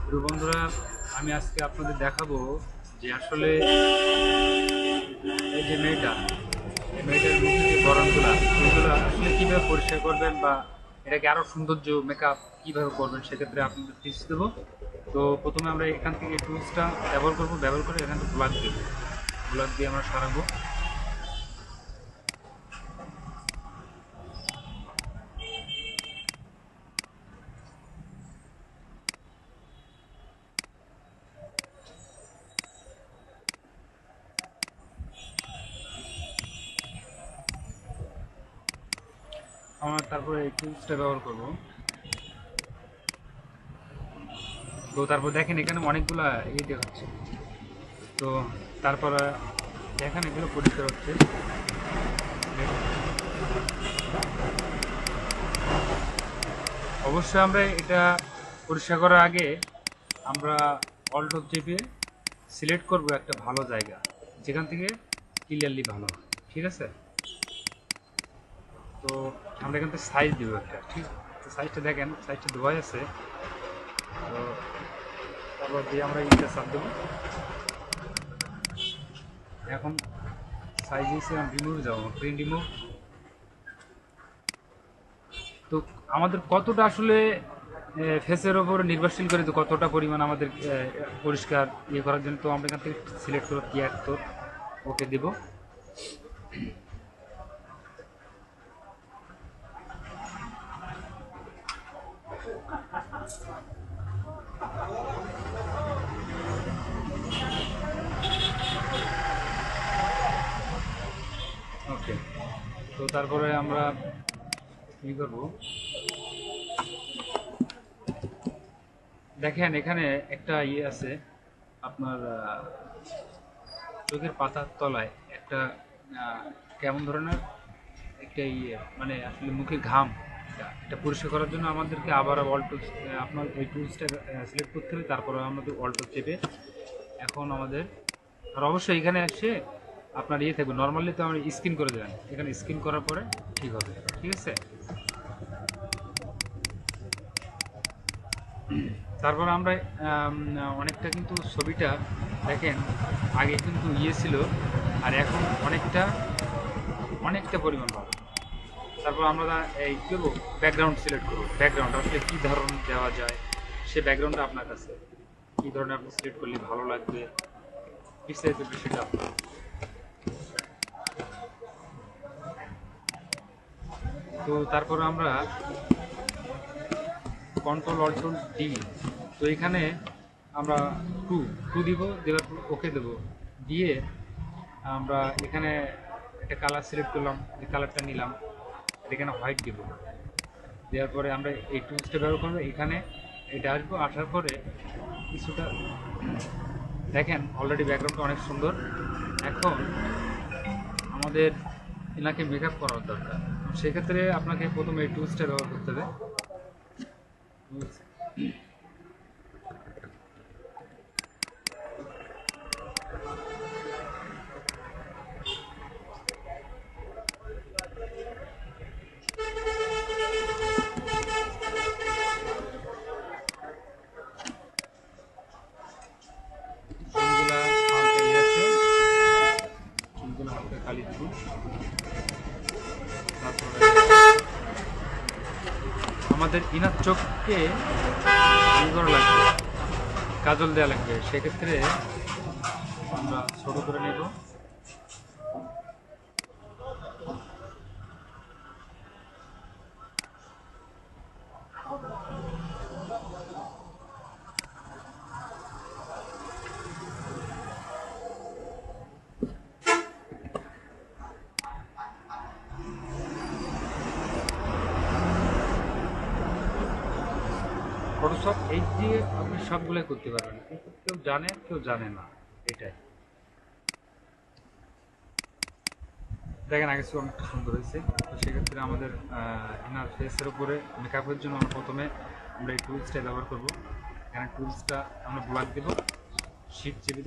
প্রিয় বন্ধুরা, আমি আজকে আপনাদের দেখাবো যে আসলে এই যে মেয়েটা, এই মেয়েটার মুখে যে বরণগুলা, এগুলো আসলে কীভাবে পরিষ্কার করবেন বা এটাকে আরও সৌন্দর্য মেকআপ কীভাবে করবেন সেক্ষেত্রে আপনাদের টিপস দেবো। তো প্রথমে আমরা এখান থেকে টুলসটা ব্যবহার করবো, ব্যবহার করে এখান থেকে ব্লাক দেবো, ব্লাক দিয়ে আমরা সারাবো। আমরা তারপরে এই টুলসটা ব্যবহার করবো। তো তারপর দেখেন এখানে অনেকগুলা ইয়ে দেখাচ্ছে। তো তারপরে দেখেন এগুলো পরিষ্কার হচ্ছে। অবশ্যই আমরা এটা পরিষ্কার করার আগে আমরা অল্ট চেপে সিলেক্ট করব একটা ভালো জায়গা যেখান থেকে ক্লিয়ারলি ভালো হয়, ঠিক আছে? তো আমরা এখান থেকে সাইজ দেবো একটা, ঠিক? তো সাইজটা দেখেন, সাইজটা দেওয়া আছে। তো তারপর দিয়ে আমরা ইনটা চাপ দেবো। এখন সাইজ হিসেবে রিমুভ যাবো, প্রিন্ট রিমুভ। তো আমাদের কতটা আসলে ফেসের ওপর নির্ভরশীল করে, তো কতটা পরিমাণ আমাদের পরিষ্কার ইয়ে করার জন্য। তো আমরা এখান থেকে সিলেক্ট করবো ক্লিয়ার, তো ওকে দেবো। ওকে, তো তারপরে আমরা কী করবো, দেখেন এখানে একটা ইয়ে আছে আপনার চোখের পাতার তলায় একটা কেমন ধরনের একটা ইয়ে, মানে আসলে মুখে ঘাম, এটা পরিষ্কার করার জন্য আমাদেরকে আবার অল্টো আপনার এই টুলসটা সিলেক্ট করতে হবে। তারপরে আমাদের অল্টো চেপে এখন আমাদের, আর অবশ্যই এখানে এসে আপনার ইয়ে থাকবে, নর্মালি তো আমরা স্ক্রিন করে দেবেন, এখানে স্ক্রিন করার পরে ঠিক হবে, ঠিক আছে? তারপর আমরা অনেকটা কিন্তু ছবিটা দেখেন আগে কিন্তু ইয়ে ছিল, আর এখন অনেকটা অনেকটা পরিমাণ ভালো। তারপর আমরা এই কী করবো, ব্যাকগ্রাউন্ড সিলেক্ট করবো। ব্যাকগ্রাউন্ড আসলে কী ধরনের দেওয়া যায়, সে ব্যাকগ্রাউন্ডটা আপনার কাছে কী ধরনের আপনি সিলেক্ট করলে ভালো লাগবে, বিস্তারিত বিষয়টা আপনার। তো তারপর আমরা কন্ট্রোল অল্ট ডি, তো এখানে আমরা টু টু দিব, দেওয়ার পর ওকে দেবো, দিয়ে আমরা এখানে একটা কালার সিলেক্ট করলাম, এই কালারটা নিলাম, এখানে হোয়াইট দেবো। দেওয়ার পরে আমরা এই টুলসটা ব্যবহার করবো, এখানে এটা আসবো, আসার পরে কিছুটা দেখেন অলরেডি ব্যাকগ্রাউন্ডটা অনেক সুন্দর। এখন আমাদের এনাকে মেকআপ করার দরকার, সেক্ষেত্রে আপনাকে প্রথমে এই টুলসটা ব্যবহার করতে হবে। চুলগুলা হালকা ইয়ে আছে, চুলগুলো হালকা কালি দিব। তারপরে আমাদের ইনার চোখকে ইয়ে করা লাগবে, কাজল দেওয়া লাগবে, সেক্ষেত্রে আমরা ছোট করে নেব। ফটোশপ এই দিয়ে আপনি সবগুলোই করতে পারবেন, কিন্তু কেউ জানে কেউ জানে না, এটাই। দেখেন আগে চেয়ে অনেকটা সুন্দর হয়েছে। তো সেক্ষেত্রে আমাদের ইনার ফেসের উপরে মেকআপের জন্য আমরা প্রথমে আমরা এই টুলসটা ব্যবহার করব। এখানে টুলসটা আমরা ব্লাক দেবো, শিট চেপে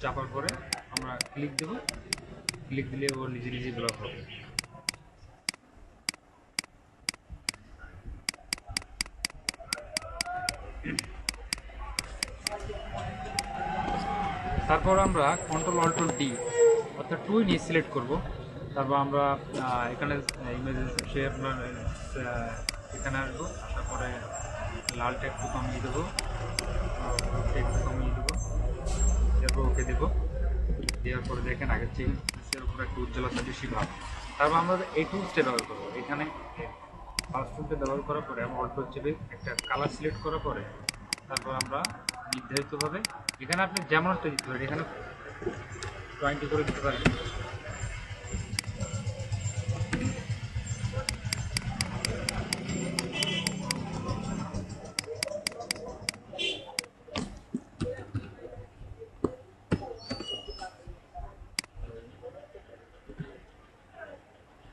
চাপার পরে আমরা ক্লিক দেব, ক্লিক দিলে ও নিজে নিজে ব্লক হবে। তারপর আমরা কন্ট্রোল অল্ট ডি অর্থাৎ 2 নিয়ে সিলেক্ট করব। তারপর আমরা এখানে ইমেজেস সে আপনার এখানে আসবো, আসার পরে লালটা একটু কমিয়ে দেবো, একটু কমিয়ে দেবো, তারপর ওকে দেবো। দেওয়ার পরে দেখেন আগের চেয়ে এর উপর একটু উজ্জ্বলতা বেশি ভাব। তারপর আমরা এই টুলসটা ব্যবহার করবো। এখানে ফার্স্ট টুলটা ব্যবহার করার পরে আমরা অল্প চেপে একটা কালার সিলেক্ট করার পরে তারপর আমরা নির্ধারিতভাবে এখানে আপনি যেমন একটা দিতে পারেন, এখানে 20 করে দিতে পারেন।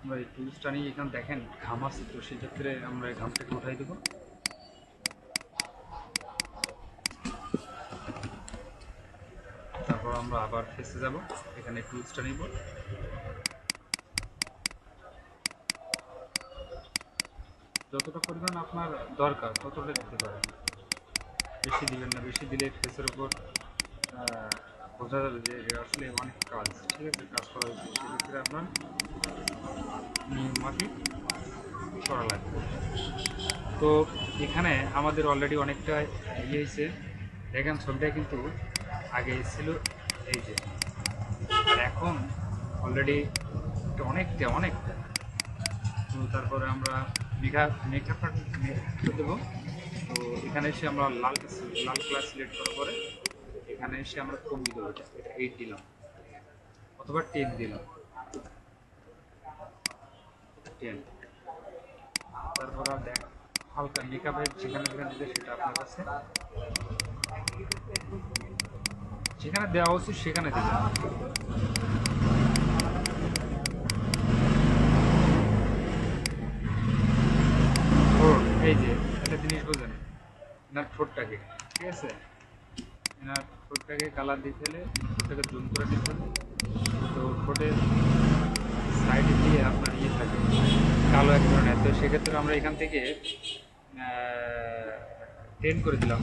আমরা এই টুলসটা নিয়ে এখানে দেখেন ঘাম আছে, তো সেক্ষেত্রে আমরা এই ঘামটাকে উঠাই দেবো। তারপর আমরা আবার ফেসে যাব, এখানে টুলসটা নিব, যতটা পরিমাণ আপনার দরকার ততটা দিতে পারেন, বেশি দিবেন না। বেশি দিলে ফেসের উপর বোঝা যাবে যে আসলে অনেক কাজ, ঠিক আছে, কাজ করা হয়েছে, সেক্ষেত্রে আপনার নিয়ম মাফিক করা লাগবে। তো এখানে আমাদের অলরেডি অনেকটা ইয়ে হয়েছে, দেখেন ছবিটা কিন্তু আগে ছিল এই যে, আর এখন অলরেডি অনেকটা। তো তারপরে আমরা মেকআপটা দেবো। তো এখানে এসে আমরা লাল কালার সিলেক্ট করার পরে এখানে এসে আমরা কমিয়ে দেবো, এটা 8 দিলাম অথবা 10 দিলাম, 10। তারপর দেখ হালকা মেকআপের যেখানে দিলে সেটা আপনার কাছে যেখানে দেওয়া উচিত সেখানে দিবেন। এই যে একটা জিনিস বোঝেন, এনার ঠোঁটটাকে, ঠিক আছে, এনার ঠোঁটটাকে কালার দিতে হলে ঠোঁটটাকে জুম করে দিতে হবে। তো ঠোঁটের সাইডে দিয়ে আপনার ইয়ে থাকে কালো এক ধরনের, তো সেক্ষেত্রে আমরা এখান থেকে 10 করে দিলাম।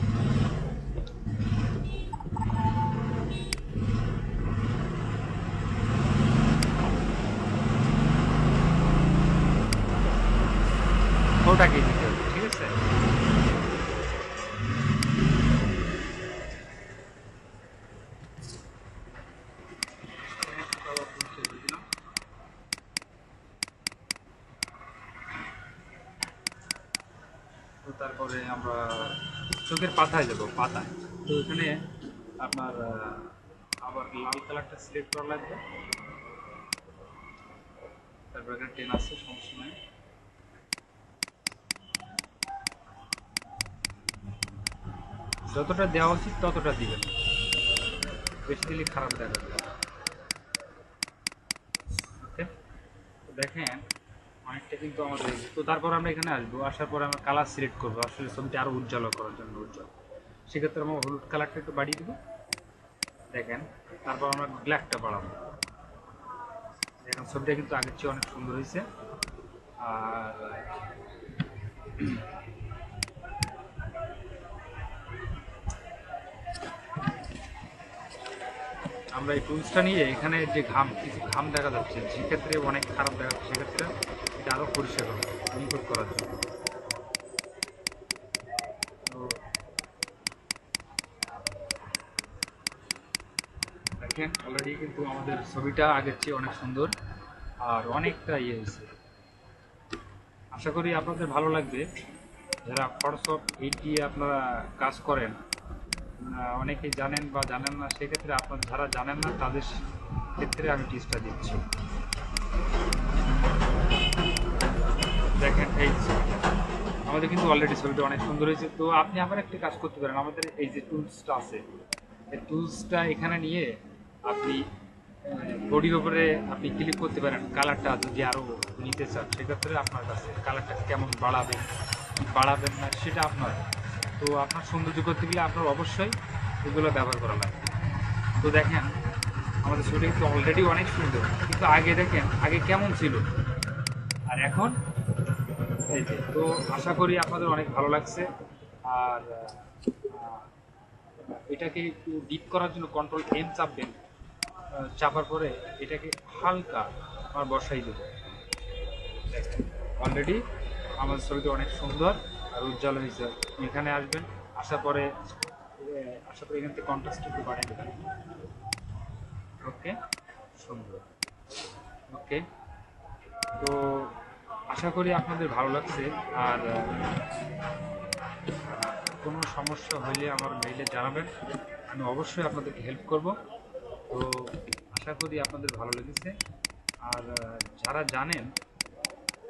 ওটাকেই দিতে হবে, ঠিক আছে। তো তারপরে আমরা চোখের পাতায় যাব, পাতায়। তো এখানে আপনার আবার লাল কালারটা সিলেক্ট করা লাগবে। তারপর এখানে 10 আছে, সমস্যা নাই। যতটা দেওয়া উচিত ততটা দিবেন, বেশি দিলে খারাপ দেখাবে। ওকে, তো দেখেন অনেকটা কিন্তু আমাদের। তো তারপর আমরা এখানে আসবো, আসার পরে আমরা কালার সিলেক্ট করবো আসলে ছবিটা আরো উজ্জ্বল করার জন্য, উজ্জ্বল। সেক্ষেত্রে আমরা হলুদ কালারটা একটু বাড়িয়ে দেবো, দেখেন। তারপর আমরা ব্ল্যাকটা বাড়াবো, দেখেন ছবিটা কিন্তু আগের চেয়ে অনেক সুন্দর হয়েছে। আর আমরা এই টুলসটা নিয়ে এখানে যে কিছু ঘাম দেখা যাচ্ছে, সেক্ষেত্রে অনেক খারাপ দেখা যাচ্ছে, সেক্ষেত্রে এটা আরও পরিষ্কার হবে ইনপুট করার জন্য। তো দেখেন অলরেডি কিন্তু আমাদের ছবিটা আগের চেয়ে অনেক সুন্দর আর অনেকটা ইয়ে হয়েছে। আশা করি আপনাদের ভালো লাগবে। যারা ফটোশপ 8 দিয়ে আপনারা কাজ করেন, অনেকেই জানেন বা জানেন না, সেক্ষেত্রে আপনার যারা জানেন না তাদের ক্ষেত্রে আমি টিপসটা দিচ্ছি। দেখেন এই আমাদের কিন্তু অলরেডি ছবিটা অনেক সুন্দর হয়েছে। তো আপনি আবার একটি কাজ করতে পারেন, আমাদের এই যে টুলসটা আছে, এই টুলসটা এখানে নিয়ে আপনি বডির উপরে আপনি ক্লিক করতে পারেন। কালারটা যদি আরও নিতে চান, সেক্ষেত্রে আপনার কাছে কালারটা কেমন বাড়াবেন না সেটা আপনার। তো আপনার সৌন্দর্য করতে গেলে আপনার অবশ্যই এগুলো ব্যবহার করা লাগবে। তো দেখেন আমাদের ছবিটা কিন্তু অলরেডি অনেক সুন্দর, কিন্তু আগে দেখেন আগে কেমন ছিল আর এখন এই যে। তো আশা করি আপনাদের অনেক ভালো লাগছে। আর এই এটাকে একটু ডিপ করার জন্য কন্ট্রোল এম চাপবেন, চাপার পরে এটাকে হালকা আমার বসাই দেবো। দেখেন অলরেডি আমার ছবিটা অনেক সুন্দর আর উজ্জ্বল হয়েছে। এখানে আসবেন, আসার পরে এখান থেকে কন্ট্রাস্ট একটু বাড়িয়ে দেবেন। ওকে, সুন্দর। ওকে, তো আশা করি আপনাদের ভালো লাগছে। আর কোনো সমস্যা হলে আমার মেইলে জানাবেন, আমি অবশ্যই আপনাদেরকে হেল্প করব। তো আশা করি আপনাদের ভালো লেগেছে। আর যারা জানেন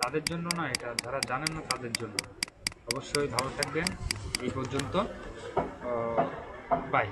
তাদের জন্য না, এটা যারা জানেন না তাদের জন্য। অবশ্যই ভালো থাকবেন। এই পর্যন্ত, বাই।